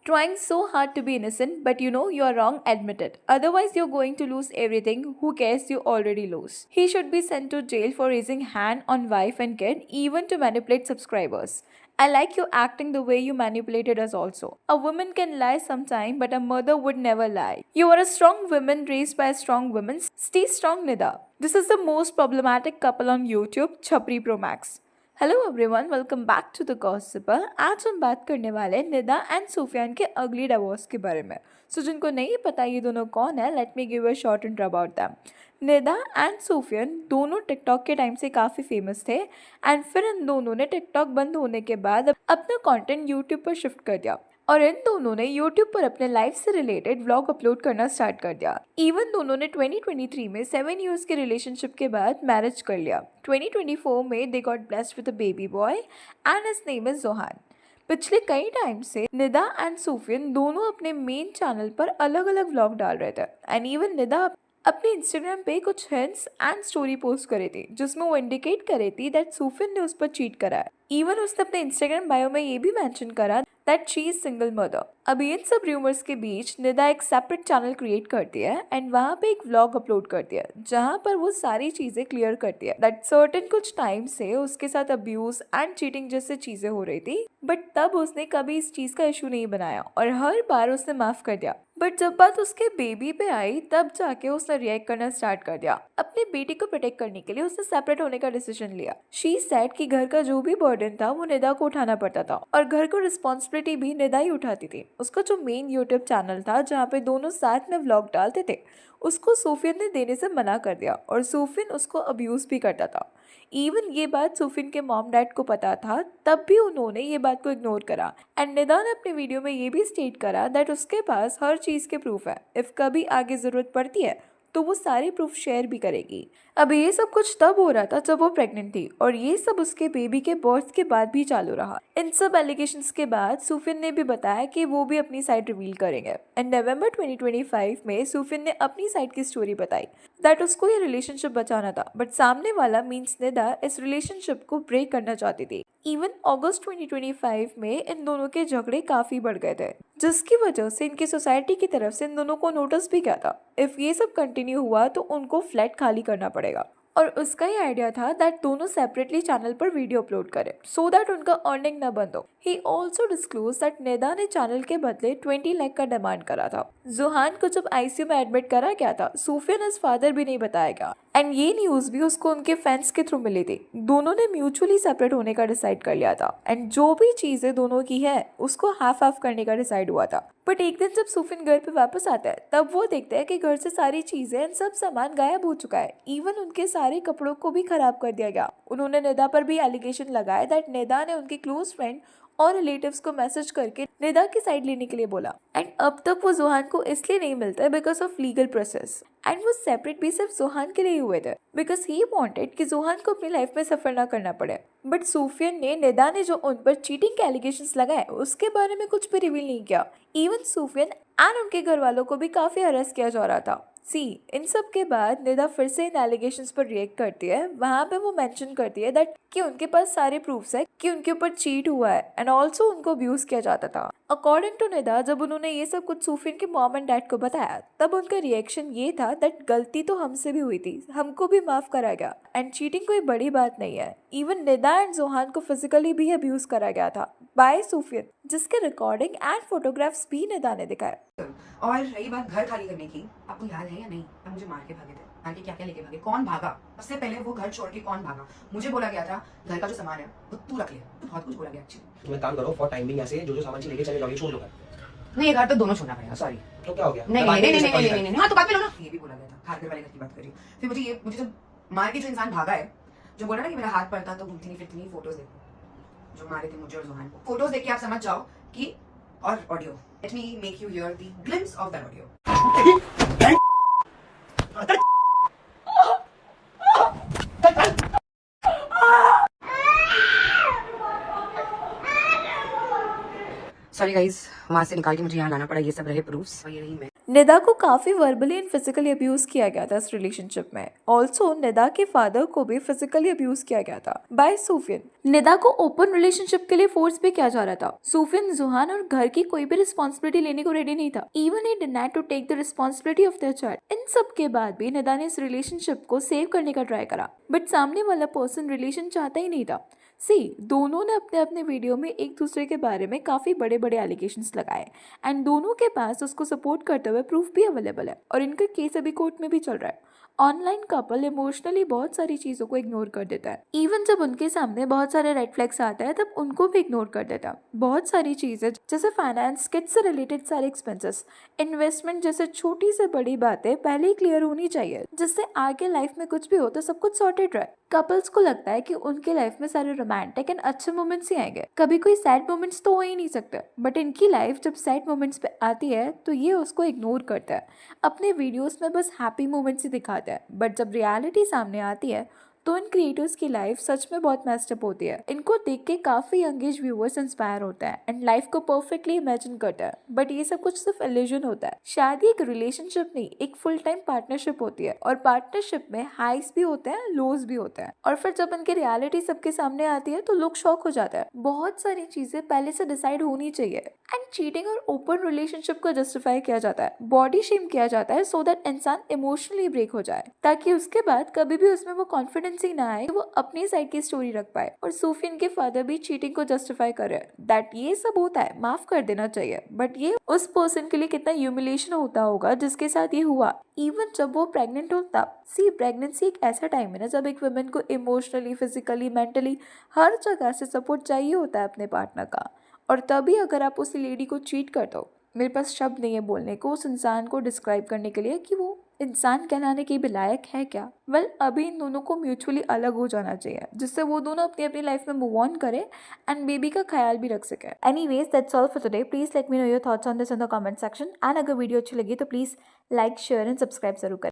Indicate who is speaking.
Speaker 1: Trying so hard to be innocent, but you know you are wrong, admit it. Otherwise, you're going to lose everything. Who cares? You already lose. He should be sent to jail for raising hand on wife and kid, even to manipulate subscribers. I like you acting the way you manipulated us also. A woman can lie sometime, but a mother would never lie. You are a strong woman raised by a strong woman. Stay strong, Nida. This is the most problematic couple on YouTube, Chapri Pro Max. Hello everyone, welcome back to the Gossiper. आज हम बात करने वाले हैं Nida and Sufiyan के अगली divorce के बारे में। सो जिनको नहीं पता ये दोनों कौन है, let me give a short intro about them. Nida and Sufiyan दोनों टिकटॉक के टाइम से काफ़ी फेमस थे एंड फिर इन दोनों ने टिकटॉक बंद होने के बाद अपना कंटेंट यूट्यूब पर शिफ्ट कर दिया और इन दोनों ने YouTube पर अपने लाइफ से रिलेटेड व्लॉग अपलोड करना स्टार्ट कर दिया। इवन दोनों ने 2023 में 7 इयर्स के रिलेशनशिप के बाद मैरिज कर लिया। 2024 में they got blessed with a baby boy and his name is Johan. पिछले कई टाइम से निदा एंड सूफियान दोनों अपने मेन चैनल पर अलग अलग व्लॉग डाल रहे थे एंड इवन निदा अपने इंस्टाग्राम पे कुछ हिंट्स एंड स्टोरी पोस्ट करे थे जिसमें वो इंडिकेट करे थी दैट सूफियान ने उस पर चीट करा है। इवन उसने अपने इंस्टाग्राम बायो में ये भी मेंशन करा that she is single mother. अभी इन सब रूमर्स के बीच निदा एक सेपरेट चैनल क्रिएट करती है एंड वहाँ पे एक व्लॉग अपलोड करती है जहाँ पर वो सारी चीजें क्लियर करती है दैट सर्टेन कुछ टाइम से उसके साथ अब्यूज एंड चीटिंग जैसे चीजें हो रही थी, बट तब उसने कभी इस चीज का इशू नहीं बनाया और हर बार उसने माफ कर दिया। बट जब बात उसके बेबी पे आई तब जाके उसने रिएक्ट करना स्टार्ट कर दिया। अपने बेटी को प्रोटेक्ट करने के लिए उसने सेपरेट होने का डिसीजन लिया। शी सेड कि घर का जो भी बर्डन था वो निदा को उठाना पड़ता था और घर को रिस्पॉन्सिबिलिटी भी निदा ही उठाती थी। उसका जो मेन यूट्यूब चैनल था जहाँ पे दोनों साथ में व्लॉग डालते थे उसको सूफियान ने देने से मना कर दिया और सूफियान उसको अब्यूज भी करता था। इवन ये बात सूफियान के मॉम डैड को पता था, तब भी उन्होंने ये बात को इग्नोर करा एंड निदा ने अपने वीडियो में ये भी स्टेट करा दैट उसके पास हर चीज़ के प्रूफ है। इफ कभी आगे ज़रूरत पड़ती है तो वो सारे प्रूफ शेयर भी करेगी। अब ये सब कुछ तब हो रहा था जब वो प्रेग्नेंट थी और ये सब उसके बेबी के बर्थ के बाद भी चालू रहा। इन सब एलिगेशंस के बाद सूफियान ने भी बताया कि वो भी अपनी साइड रिवील करेंगे एंड नवंबर 2025 में सूफियान ने अपनी साइड की स्टोरी बताई दैट उसको ये रिलेशनशिप बचाना था, बट सामने वाला मीन्स निदा इस रिलेशनशिप को ब्रेक करना चाहती थी। इवन अगस्त 2025 में इन दोनों के झगड़े काफी बढ़ गए थे जिसकी वजह से इनकी सोसाइटी की तरफ से इन दोनों को नोटिस भी किया था इफ ये सब कंटिन्यू हुआ तो उनको फ्लैट खाली करना पड़ेगा। और उसका ही आइडिया था दैट दोनों सेपरेटली चैनल पर वीडियो अपलोड करें सो दैट उनका अर्निंग न बंद हो। He also disclose that Nida ने चैनल के बदले 20 लाख का डिमांड करा था। जोहान को जब आईसीयू में एडमिट करा गया था सूफियान इज फादर भी नहीं बताया गया एंड ये न्यूज भी उसको उनके फैंस के थ्रू मिली थी। दोनों ने म्यूचुअली सेपरेट होने का डिसाइड कर लिया था एंड जो भी चीजें दोनों की है उसको हाफ हाफ करने का डिसाइड हुआ था। बट एक दिन जब सूफियान घर पे वापस आता है तब वो देखता है कि घर से सारी चीजें एंड सब सामान गायब हो चुका है। इवन उनके सारे कपड़ों को भी खराब कर दिया गया। उन्होंने निदा पर भी एलिगेशन लगाया दैट निदा ने उनके क्लोज फ्रेंड और रिलेटिव्स को मैसेज करके निदा की साइड लेने के लिए बोला एंड अब तक वो जोहान को इसलिए नहीं मिलता है because of legal process and वो सेपरेट भी सिर्फ जोहान के लिए हुए थे बिकॉज ही वांटेड कि जोहान को अपनी लाइफ में सफर ना करना पड़े। बट सूफियान ने निदा ने जो उन पर चीटिंग के एलिगेशंस लगाए उसके बारे में कुछ भी रिवील नहीं किया। इवन सूफियान एंड उनके घर वालों को भी काफी हरास किया जा रहा था। इन सब के बाद निदा फिर से इन एलिगेशंस पर रिएक्ट करती है। वहां पे वो मेंशन करती है दैट कि उनके पास सारे प्रूफ्स है कि उनके ऊपर चीट हुआ है एंड ऑल्सो उनको अब्यूज किया जाता था। अकॉर्डिंग टू निदा जब उन्होंने ये सब कुछ सूफियान के मॉम एंड डैड को बताया तब उनका रिएक्शन ये था दैट गलती तो हमसे भी हुई थी, हमको भी माफ करा गया एंड चीटिंग कोई बड़ी बात नहीं है। इवन निदा एंड जोहान को फिजिकली भी अब्यूज करा गया था बाय सूफियान जिसके रिकॉर्डिंग एंड फोटोग्राफ्स भी निदा ने दिखाए।
Speaker 2: और रही बात घर खाली करने की, आपको याद है या नहीं आप मुझे मार के भागे थे? मार के क्या क्या लेके भागे? कौन भागा? सबसे पहले वो घर छोड़ के कौन भागा? मुझे बोला गया था घर का जो सामान है वो तू रख ले। तो बहुत कुछ बोला गया एक्चुअली।
Speaker 3: तुम एक काम करो, फॉर टाइम बिंग ऐसे जो सामान से लेके चले जाओगे छोड़ दो घर।
Speaker 2: नहीं, ये घर तो दोनों छोड़ना पड़ेगा। सॉरी।
Speaker 3: तो क्या हो गया?
Speaker 2: नहीं नहीं नहीं नहीं नहीं नहीं, हाँ तो बात में लो ना। ये भी बोला गया था, खाकर वाले घर की बात कर रही हूँ। फिर मुझे जब मार के जो इंसान भागा है, जो बोला ना कि मेरा हाथ पर था तो घूमती नहीं फिरती नहीं, फोटोज देखो जो मारे थे मुझे और जोहान को। फोटोज देख के आप समझ जाओ कि, और audio, let me make you here the glimpse of that audio. Sorry guys, वहां से निकाल के मुझे यहाँ लाना पड़ा, ये सब रहे प्रूफ्स। और ये रही मैं।
Speaker 1: निदा को काफी वर्बली एंड फिजिकली अब्यूज किया गया था इस रिलेशनशिप में। ऑल्सो निदा के फादर को भी फिजिकली अब्यूज किया गया था बाय सूफियन। निदा को ओपन रिलेशनशिप के लिए फोर्स भी किया जा रहा था। सूफियन जुहान और घर की कोई भी रिस्पॉन्सिबिलिटी लेने को रेडी नहीं था। Even he denied to take the responsibility of their child. इन सब के बाद भी निदा ने इस रिलेशनशिप को सेव करने का ट्राई करा, बट सामने वाला पर्सन रिलेशन चाहता ही नहीं था। दोनों ने अपने अपने वीडियो में एक दूसरे के बारे में काफी बड़े बड़े एलिगेशंस लगाए एंड दोनों के पास उसको सपोर्ट करते हुए प्रूफ भी अवेलेबल है और इनका केस अभी कोर्ट में भी चल रहा है। ऑनलाइन कपल इमोशनली बहुत सारी चीजों को इग्नोर कर देता है। इवन जब उनके सामने बहुत सारे रेड फ्लैग्स आता है तब उनको भी इग्नोर कर देता है। बहुत सारी चीजें जैसे फाइनेंस, किड्स से रिलेटेड सारे एक्सपेंसेस, इन्वेस्टमेंट जैसे छोटी से बड़ी बातें पहले ही क्लियर होनी चाहिए, जिससे आगे लाइफ में कुछ भी हो तो सब कुछ सॉर्टेड रहे। कपल्स को लगता है कि उनके लाइफ में सारे रोमांटिक एंड अच्छे मोमेंट्स ही आएंगे, कभी कोई सैड मोमेंट्स तो हो ही नहीं सकते। बट इनकी लाइफ जब सैड मोमेंट्स पे आती है तो ये उसको इग्नोर करता है, अपने वीडियोस में बस हैप्पी मोमेंट्स ही दिखाता है। बट जब रियलिटी सामने आती है तो इन क्रिएटर्स की लाइफ सच में बहुत मेस्ड अप होती है। इनको देख के काफी यंग एज व्यूअर्स इंस्पायर होता है एंड लाइफ को परफेक्टली इमेजिन करता है। बट ये सब कुछ सिर्फ इल्यूजन होता है। शादी एक रिलेशनशिप नहीं, एक फुल टाइम पार्टनरशिप होती है और पार्टनरशिप में हाइस भी होते हैं, लोज भी होते हैं। और फिर जब इनकी रियलिटी सबके सामने आती है तो लोग शॉक हो जाते हैं। बहुत सारी चीजें पहले से डिसाइड होनी चाहिए एंड चीटिंग और ओपन रिलेशनशिप को जस्टिफाई किया जाता है, बॉडी शेम किया जाता है सो दैट इंसान इमोशनली ब्रेक हो जाए, ताकि उसके बाद कभी भी उसमें वो कॉन्फिडेंस ही ना आए, वो अपनी साइड की स्टोरी रख पाए। और सूफियन के फादर भी चीटिंग को जस्टिफाई कर रहे हैं दैट ये सब होता है, माफ कर देना चाहिए। बट ये उस पर्सन के लिए कितना ह्यूमिलिएशन होता होगा जिसके साथ ये हुआ। इवन जब वो प्रेग्नेंट हो तब प्रेगनेंसी एक ऐसा टाइम है ना जब एक वुमेन को इमोशनली, फिजिकली, मेंटली हर जगह से सपोर्ट चाहिए होता है अपने पार्टनर का। और तभी अगर आप उस लेडी को चीट कर दो, मेरे पास शब्द नहीं है बोलने को उस इंसान को डिस्क्राइब करने के लिए कि वो इंसान कहलाने के भी लायक है क्या। अभी इन दोनों को म्यूचुअली अलग हो जाना चाहिए, जिससे वो दोनों अपनी अपनी लाइफ में मूव ऑन करें एंड बेबी का ख्याल भी रख सके। Anyways that's all for today. Please let me know your thoughts on this in the comment section and अगर वीडियो अच्छी लगी तो please like, share and subscribe जरूर करें।